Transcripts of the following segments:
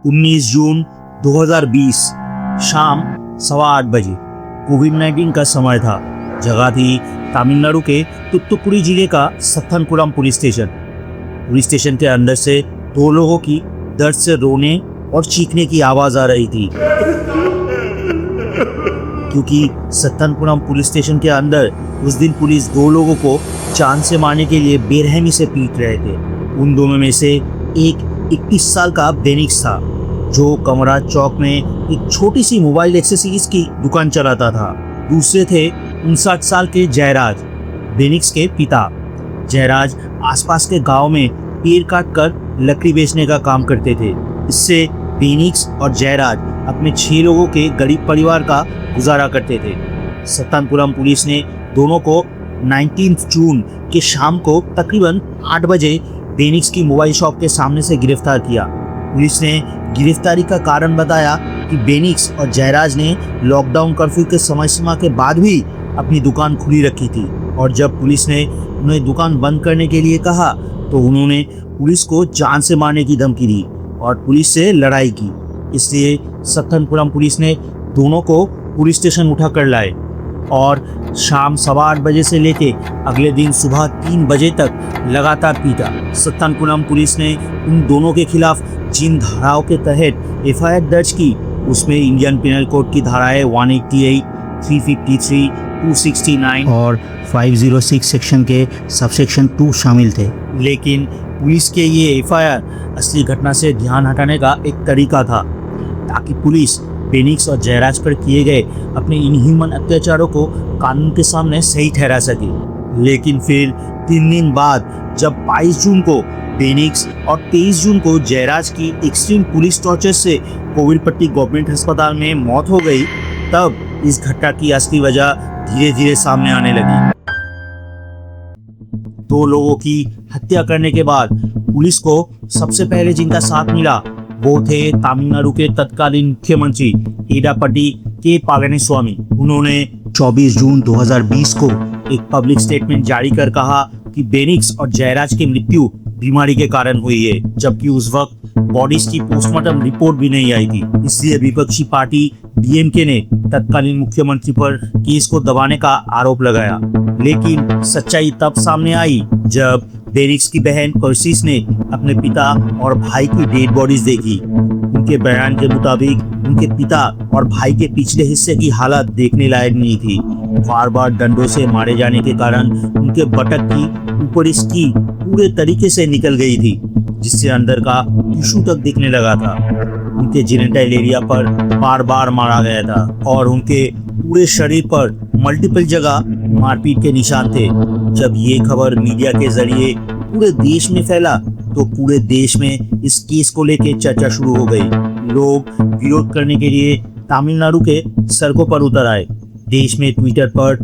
19 जून 2020 शाम 8:15 बजे कोविड-19 का समय था। जगह थी तमिलनाडु के तुत्तुकुड़ी जिले का सत्तनकुलम पुलिस स्टेशन। पुलिस स्टेशन के अंदर से दो लोगों की दर्द से रोने और चीखने की आवाज आ रही थी, क्योंकि सत्तनकुलम पुलिस स्टेशन के अंदर उस दिन पुलिस दो लोगों को जान से मारने के लिए बेरहमी से पीट रहे थे। उन दोनों में से एक 21 साल का बेनिक्स था, जो कमरा चौक में एक छोटी सी मोबाइल एक्सेसरीज की दुकान चलाता था। दूसरे थे 59 साल के जयराज, बेनिक्स के पिता। जयराज आसपास के गांव में पेड़ काट कर लकड़ी बेचने का काम करते थे। इससे बेनिक्स और जयराज अपने 6 लोगों के गरीब परिवार का गुजारा करते थे। सत्तनकुलम पुलिस ने दोनों को 19 जून के शाम को तकरीबन 8 बजे बेनिक्स की मोबाइल शॉप के सामने से गिरफ्तार किया। पुलिस ने गिरफ्तारी का कारण बताया कि बेनिक्स और जयराज ने लॉकडाउन कर्फ्यू के समय सीमा के बाद भी अपनी दुकान खुली रखी थी, और जब पुलिस ने उन्हें दुकान बंद करने के लिए कहा तो उन्होंने पुलिस को जान से मारने की धमकी दी और पुलिस से लड़ाई की। इसलिए सत्तनकुलम पुलिस ने दोनों को पुलिस स्टेशन उठा कर लाए और शाम 8:15 बजे से लेके अगले दिन सुबह 3 बजे तक लगातार पीटा। सत्तनकुलम पुलिस ने उन दोनों के खिलाफ जिन धाराओं के तहत एफआईआर दर्ज की, उसमें इंडियन पिनल कोड की धाराएं 188, 353, 269 और 506 सेक्शन के सबसेक्शन 2 शामिल थे। लेकिन पुलिस के ये एफआईआर असली घटना से ध्यान हटाने का एक तरीका था, ताकि पुलिस बेनिक्स और जयराज पर किए गए अपने इनह्यूमन अत्याचारों को कानून के सामने सही ठहरा सके। लेकिन फिर 3 दिन बाद जब 22 जून को बेनिक्स और 23 जून को जयराज की एक्सट्रीम पुलिस टॉर्चर से कोविलपट्टी गवर्नमेंट अस्पताल में मौत हो गई, तब इस घटना की असली वजह धीरे धीरे सामने आने लगी। 2 लोगों की हत्या करने के बाद पुलिस को सबसे पहले जिनका साथ मिला वो थे तमिलनाडु के तत्कालीन मुख्यमंत्री एडापट्टी के पलानीस्वामी। उन्होंने 24 जून 2020 को एक पब्लिक स्टेटमेंट जारी कर कहा कि बेनिक्स और जयराज की मृत्यु बीमारी के कारण हुई है, जबकि उस वक्त बॉडीज की पोस्टमार्टम रिपोर्ट भी नहीं आई थी। इसलिए विपक्षी पार्टी डीएमके ने तत्कालीन मुख्यमंत्री पर केस को दबाने का आरोप लगाया। लेकिन सच्चाई तब सामने आई जब बेनिक्स की बहन कर्सिस ने अपने पिता और भाई की डेड बॉडीज देखी। उनके बयान के मुताबिक उनके पिता और भाई के पिछले हिस्से की हालत देखने लायक नहीं थी। बार बार डंडों से मारे जाने के कारण उनके बटक की ऊपरी स्की पूरे तरीके से निकल गई थी, जिससे अंदर का टिश्यू तक दिखने लगा था। उनके जेनिटल एरिया पर बार बार मारा गया था और उनके पूरे शरीर पर मल्टीपल जगह मारपीट के निशान थे। जब ये खबर मीडिया के जरिए पूरे देश में फैला तो पूरे देश में इस केस को लेकर चर्चा शुरू हो गई। लोग विरोध करने के लिए तमिलनाडु के सड़कों पर उतर आए। देश में ट्विटर पर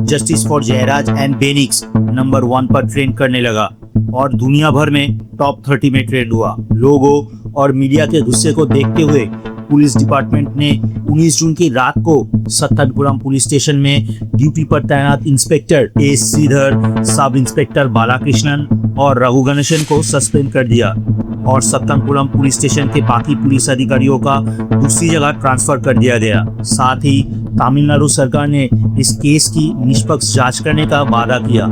#Justice for Jayaraj and Bennix number 1 पर ट्रेंड करने लगा और दुनिया भर में टॉप 30 में ट्रेंड हुआ। लोगों और मीडिया के गुस्से को देखते हुए पुलिस डिपार्टमेंट ने 19 जून की रात को सत्तनकुलम पुलिस स्टेशन में ड्यूटी पर तैनात inspector A Shridhar, sub inspector Balakrishnan और रघु गणेशन को सस्पेंड कर दिया और सत्तनकुलम पुलिस स्टेशन के बाकी पुलिस अधिकारियों का दूसरी जगह ट्रांसफर कर दिया गया। साथ ही तमिलनाडु सरकार ने इस केस की निष्पक्ष जांच करने का वादा किया,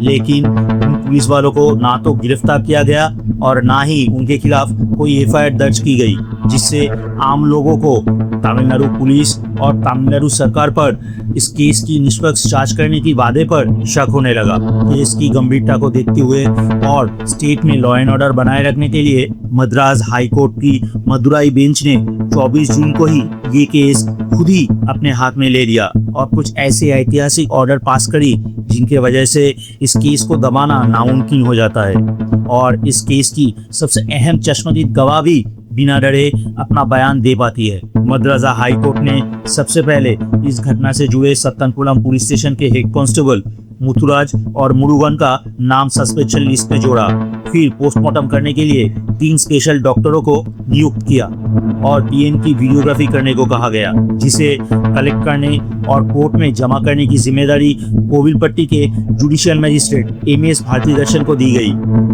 लेकिन उन पुलिस वालों को ना तो गिरफ्तार किया गया और ना ही उनके खिलाफ कोई एफआईआर दर्ज की गई, जिससे आम लोगों को तमिलनाडु पुलिस और तमिलनाडु सरकार पर इस केस की निष्पक्ष जांच करने की वादे पर शक होने लगा। केस की गंभीरता को देखते हुए और स्टेट में लॉ एंड ऑर्डर बनाए रखने के लिए मद्रास हाई कोर्ट की मदुराई बेंच ने 24 जून को ही ये केस खुद ही अपने हाथ में ले लिया और कुछ ऐसे ऐतिहासिक ऑर्डर पास करी जिनके वजह से इस केस को दबाना नामुमकिन हो जाता है। और इस केस की सबसे अहम चश्मदीद गवाह भी बिना डरे अपना बयान दे पाती है। मद्रास हाई कोर्ट ने सबसे पहले इस घटना से जुड़े सत्तनकुलम पुलिस स्टेशन के हेड कांस्टेबल मुथुराज और मुरुगन का नाम सस्पेंशन लिस्ट में जोड़ा। फिर पोस्टमार्टम करने के लिए 3 स्पेशल डॉक्टरों को नियुक्त किया और पीएम की वीडियोग्राफी करने को कहा गया, जिसे कलेक्ट करने और कोर्ट में जमा करने की जिम्मेदारी कोविलपट्टी के जुडिशियल मजिस्ट्रेट एमएस भारतीदर्शन को दी गई।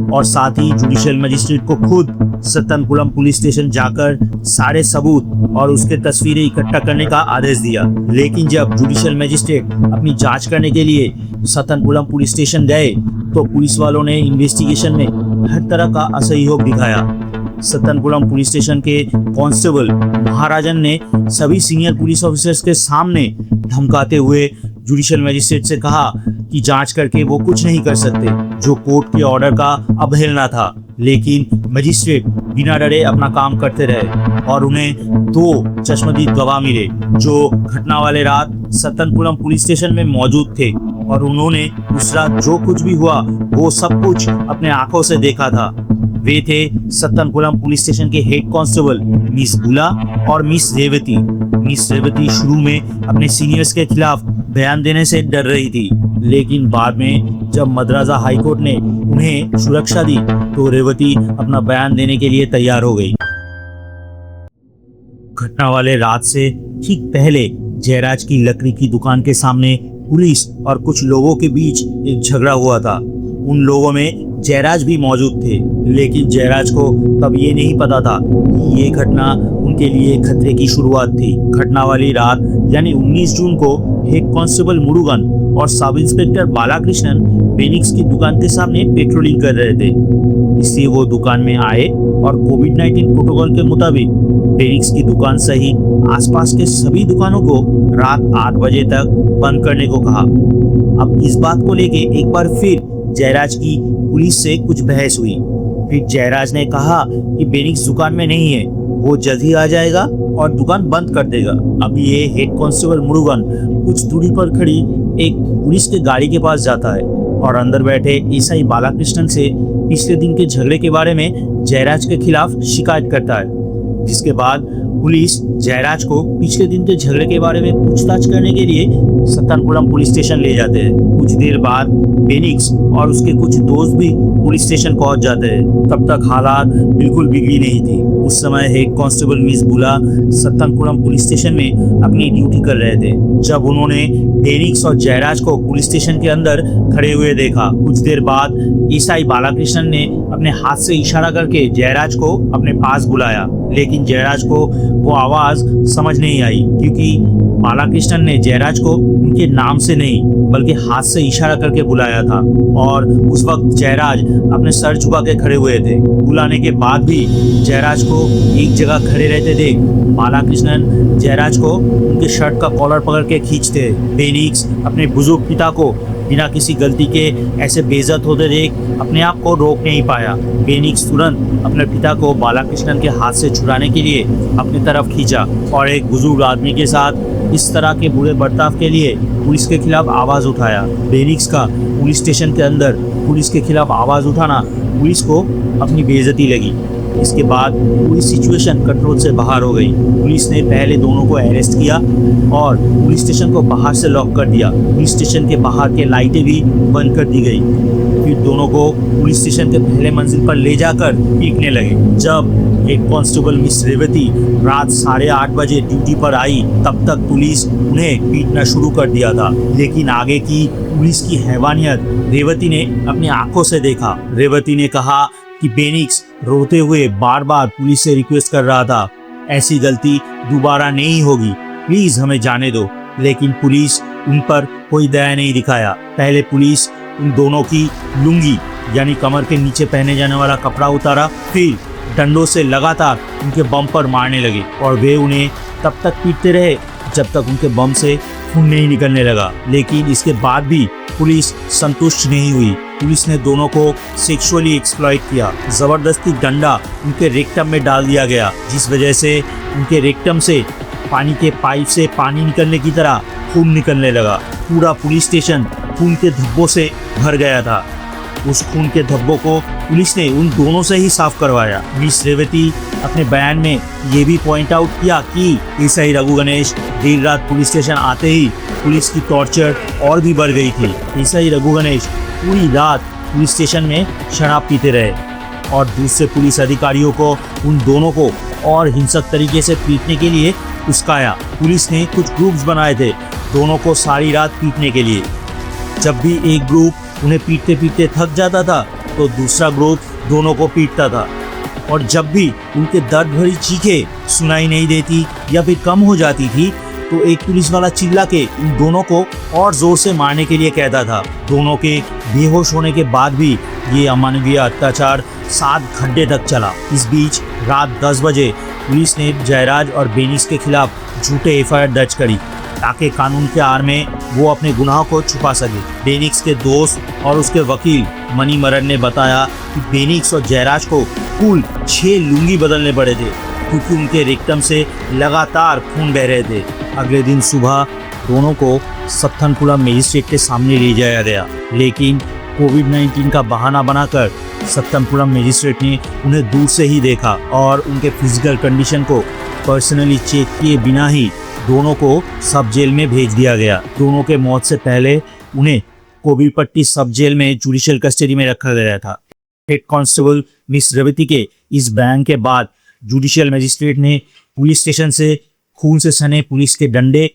और साथ ही जुडिशियल मजिस्ट्रेट को खुद सत्तनकुलम पुलिस स्टेशन जाकर सारे सबूत और उसके तस्वीरें इकट्ठा करने का आदेश दिया। लेकिन जब जुडिशियल मजिस्ट्रेट अपनी जांच करने के लिए सत्तनकुलम पुलिस स्टेशन गए तो पुलिस वालों ने इन्वेस्टिगेशन में हर तरह का असहयोग दिखाया। सत्तनकुलम पुलिस स्टेशन के कांस्टेबल महाराजन ने सभी सीनियर पुलिस ऑफिसर्स के सामने धमकाते हुए जुडिशियल मजिस्ट्रेट से कहा कि जांच करके वो कुछ नहीं कर सकते, जो कोर्ट के ऑर्डर का अवहेलना था। लेकिन मजिस्ट्रेट बिना डरे अपना काम करते रहे और उन्हें 2 चश्मदीद गवाह मिले जो घटना वाले रात सत्तनकुलम पुलिस स्टेशन में मौजूद थे और उन्होंने उस रात जो कुछ भी हुआ वो सब कुछ अपने आंखों से देखा था। वे थे सत्तनकुलम पुलिस स्टेशन के हेड कांस्टेबल मिस बुला और मिस रेवती। मिस रेवती शुरू में अपने सीनियर्स के खिलाफ बयान देने से डर रही थी, लेकिन बाद में जब मद्रासा हाईकोर्ट ने उन्हें सुरक्षा दी तो रेवती अपना बयान देने के लिए तैयार हो गई। घटना वाले रात से ठीक पहले जयराज की लकड़ी की दुकान के सामने पुलिस और कुछ लोगों के बीच एक झगड़ा हुआ था। उन लोगों में जयराज भी मौजूद थे, लेकिन जयराज को तब ये नहीं पता था कि ये घटना उनके लिए खतरे की शुरुआत थी। घटना वाली रात यानी 19 जून को हेड कांस्टेबल मुरुगन और सब इंस्पेक्टर बालाकृष्णन बेनिक्स की दुकान के सामने पेट्रोलिंग कर रहे थे, इसलिए वो दुकान में आए और कोविड-19 प्रोटोकॉल के मुताबिक बेनिक्स की दुकान सहित आसपास के सभी दुकानों को रात 8 बजे तक बंद करने को कहा। अब इस बात को लेके एक बार फिर जयराज की पुलिस से कुछ बहस हुई। फिर जयराज ने कहा कि बेनिक्स दुकान में नहीं है, वो जल्द ही आ जाएगा और दुकान बंद कर देगा। अब ये हेड कांस्टेबल मुरुगन कुछ दूरी पर खड़ी एक पुलिस के गाड़ी के पास जाता है और अंदर बैठे एसआई बालाकृष्णन से पिछले दिन के झगड़े के बारे में जयराज के खिलाफ शिकायत करता है, जिसके बाद पुलिस जयराज को पिछले दिन के झगड़े के बारे में पूछताछ करने के लिए सत्तनकुलम पुलिस स्टेशन ले जाते हैं। कुछ देर बाद बेनिक्स और उसके कुछ दोस्त भी पुलिस स्टेशन पहुंच जाते हैं। तब तक हालात बिल्कुल बिगड़ी नहीं थी। उस समय हेड कांस्टेबल मिस बुला सत्तनकुलम पुलिस स्टेशन में अपनी ड्यूटी कर रहे थे जब उन्होंने बेनिक्स और जयराज को पुलिस स्टेशन के अंदर खड़े हुए देखा। कुछ देर बाद एसआई बालाकृष्णन ने अपने हाथ से इशारा करके जयराज को अपने पास बुलाया, लेकिन जयराज को वो आवाज समझ नहीं आई क्योंकि बालाकृष्णन ने जयराज को उनके नाम से नहीं बल्कि हाथ से इशारा करके बुलाया था और उस वक्त जयराज अपने सर झुका के खड़े हुए थे। बुलाने के बाद भी जयराज को एक जगह खड़े रहते देख बालाकृष्णन जयराज को उनके शर्ट का कॉलर पकड़ के खींचते। बेनिक्स अपने बुजुर्ग पिता को बिना किसी गलती के ऐसे बेइज्जत होते देख अपने आप को रोक नहीं पाया। बेनिक्स तुरंत अपने पिता को बालाकृष्णन के हाथ से छुड़ाने के लिए अपनी तरफ खींचा और एक बुजुर्ग आदमी के साथ इस तरह के बुरे बर्ताव के लिए पुलिस के खिलाफ आवाज उठाया। बेनिक्स का पुलिस स्टेशन के अंदर पुलिस के खिलाफ आवाज उठाना पुलिस को अपनी बेइज्जती लगी। इसके बाद पूरी सिचुएशन कंट्रोल से बाहर हो गई। पुलिस ने पहले दोनों को अरेस्ट किया और पुलिस स्टेशन को बाहर से लॉक कर दिया। पुलिस स्टेशन के बाहर के लाइटें भी बंद कर दी गई। फिर दोनों को पुलिस स्टेशन के पहले मंजिल पर ले जाकर पीटने लगे। जब एक कांस्टेबल मिस रेवती रात 8:30 बजे ड्यूटी पर आई तब तक पुलिस उन्हें पीटना शुरू कर दिया था, लेकिन आगे की पुलिस की हैवानियत रेवती ने अपनी आंखों से देखा। रेवती ने कहा कि बेनिक्स रोते हुए बार बार पुलिस से रिक्वेस्ट कर रहा था, ऐसी गलती दोबारा नहीं होगी, प्लीज हमें जाने दो। लेकिन पुलिस उन पर कोई दया नहीं दिखाया। पहले पुलिस उन दोनों की लुंगी यानी कमर के नीचे पहने जाने वाला कपड़ा उतारा, फिर डंडों से लगातार उनके बम पर मारने लगे और वे उन्हें तब तक पीटते रहे जब तक उनके बम से खून नहीं निकलने लगा। लेकिन इसके बाद भी पुलिस संतुष्ट नहीं हुई। पुलिस ने दोनों को सेक्सुअली एक्सप्लॉइट किया। जबरदस्ती डंडा उनके रेक्टम में डाल दिया गया, जिस वजह से उनके रेक्टम से पानी के पाइप से पानी निकलने की तरह खून निकलने लगा। पूरा पुलिस स्टेशन खून के धब्बों से भर गया था। उस खून के धब्बों को पुलिस ने उन दोनों से ही साफ करवाया। मिस रेवती अपने बयान में ये भी पॉइंट आउट किया कि एसआई रघु गणेश देर रात पुलिस स्टेशन आते ही पुलिस की टॉर्चर और भी बढ़ गई थी। एसआई रघु गणेश पूरी रात पुलिस स्टेशन में शराब पीते रहे। और दूसरे पुलिस अधिकारियों को उन दोनों को और हिंसक तरीके से पीटने के लिए उस्काया। पुलिस ने कुछ ग्रुप्स बनाए थे दोनों को सारी रात पीटने के लिए। जब भी एक ग्रुप उन्हें पीटते पीटते थक जाता था तो दूसरा ग्रुप दोनों को पीटता था, और जब भी उनके दर्द भरी चीखें सुनाई नहीं देती या फिर कम हो जाती थी तो एक पुलिस वाला चिल्ला के इन दोनों को और जोर से मारने के लिए कहता था। दोनों के बेहोश होने के बाद भी ये अमानवीय अत्याचार 7 घंटे तक चला। इस बीच रात 10 बजे पुलिस ने जयराज और बेनिक्स के खिलाफ झूठे एफआईआर दर्ज करी ताकि कानून के आड़ में वो अपने गुनाह को छुपा सके। बेनिक्स के दोस्त और उसके वकील मणिमरन ने बताया कि बेनिक्स और जयराज को कुल 6 लुंगी बदलने पड़े थे क्योंकि उनके रेक्टम से लगातार खून बह रहे थे। अगले दिन सुबह दोनों को सत्तनपुरा मजिस्ट्रेट के सामने ले जाया गया, लेकिन कोविड-19 का बहाना बनाकर सत्तनपुरा मजिस्ट्रेट ने उन्हें दूर से ही देखा और उनके फिजिकल कंडीशन को पर्सनली चेक किए बिना ही दोनों को सब जेल में भेज दिया गया। दोनों के मौत से पहले उन्हें कोविलपट्टी सब जेल में जुडिशियल कस्टडी में रखा गया था। हेड कांस्टेबल मिस रेवती के इस बयान के बाद जुडिशियल मजिस्ट्रेट ने पुलिस स्टेशन से खून से सने पुलिस के डंडे,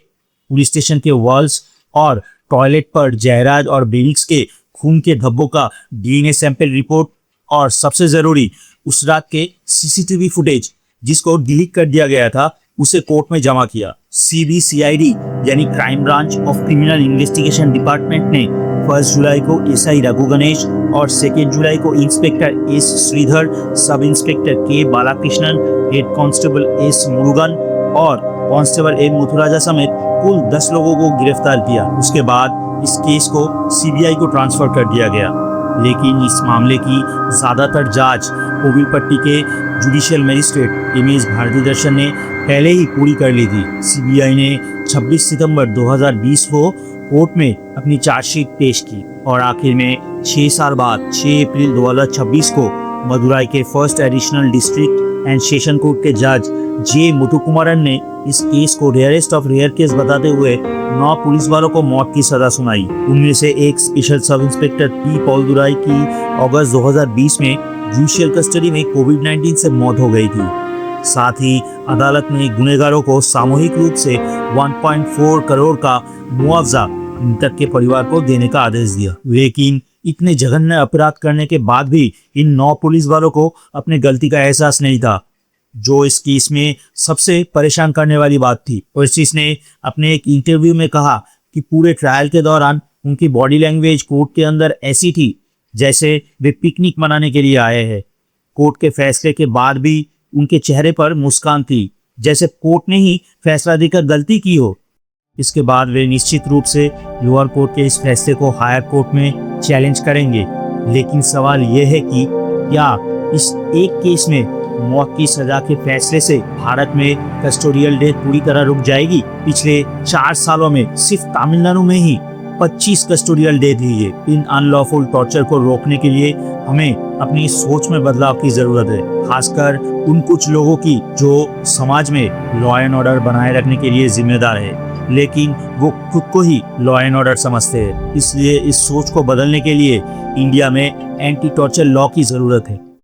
पुलिस स्टेशन के वॉल्स और टॉयलेट पर जयराज और बेनिक्स के खून के धब्बों का डीएनए सैंपल रिपोर्ट और सबसे जरूरी उस रात के सीसीटीवी फुटेज जिसको डिलीट कर दिया गया था उसे कोर्ट में जमा किया। सीबीसीआईडी यानी crime branch of criminal investigation department ने 1 जुलाई को एसआई रघु गणेश और 2 जुलाई को inspector S Shridhar, sub inspector के Balakrishnan, head constable S Murugan और कांस्टेबल ए मुथुराजा समेत कुल 10 लोगों को गिरफ्तार किया। उसके बाद इस केस को सीबीआई को ट्रांसफर कर दिया गया, लेकिन इस मामले की ज़्यादातर जांच कोविलपट्टी के जुडिशियल मजिस्ट्रेट एमएस भारतीदर्शन ने पहले ही पूरी कर ली थी। सीबीआई ने 26 सितंबर 2020 को कोर्ट में अपनी चार्जशीट पेश की और आखिर में 6 साल बाद 6 अप्रैल 2026 को मदुराई के first additional district and session court के जज जे मुथुकुमारन ने इस केस को रेयरेस्ट ऑफ रेयर केस बताते हुए 9 पुलिस वालों को मौत की सजा सुनाई। उनमें से एक स्पेशल सब इंस्पेक्टर पी पॉलदुराई की अगस्त 2020 में जुडिशियल कस्टडी में कोविड-19 से मौत हो गई थी। साथ ही अदालत ने गुनहगारों को सामूहिक रूप से 1.4 करोड़ का मुआवजा मृतक के परिवार को देने का आदेश दिया। लेकिन इतने जघन्य अपराध करने के बाद भी इन 9 पुलिस वालों को अपने गलती का एहसास नहीं था, जो इस केस में सबसे परेशान करने वाली बात थी। ओएसिस ने अपने एक इंटरव्यू में कहा कि पूरे ट्रायल के दौरान उनकी बॉडी लैंग्वेज कोर्ट के अंदर ऐसी थी जैसे वे पिकनिक मनाने के लिए आए हैं। कोर्ट के फैसले के बाद भी उनके चेहरे पर मुस्कान थी, जैसे कोर्ट ने ही फैसला देकर गलती की हो। इसके बाद वे निश्चित रूप से लोअर कोर्ट के इस फैसले को हायर कोर्ट में चैलेंज करेंगे। लेकिन सवाल यह है कि क्या इस एक केस में मौत की सजा के फैसले से भारत में कस्टोडियल डेथ पूरी तरह रुक जाएगी? पिछले 4 सालों में सिर्फ तमिलनाडु में ही 25 कस्टोडियल डेथ हुई है। इन अनलॉफुल टॉर्चर को रोकने के लिए हमें अपनी सोच में बदलाव की जरूरत है, खासकर उन कुछ लोगों की जो समाज में लॉ एंड ऑर्डर बनाए रखने के लिए जिम्मेदार है, लेकिन वो खुद को ही लॉ एंड ऑर्डर समझते हैं। इसलिए इस सोच को बदलने के लिए इंडिया में एंटी टॉर्चर लॉ की जरूरत है।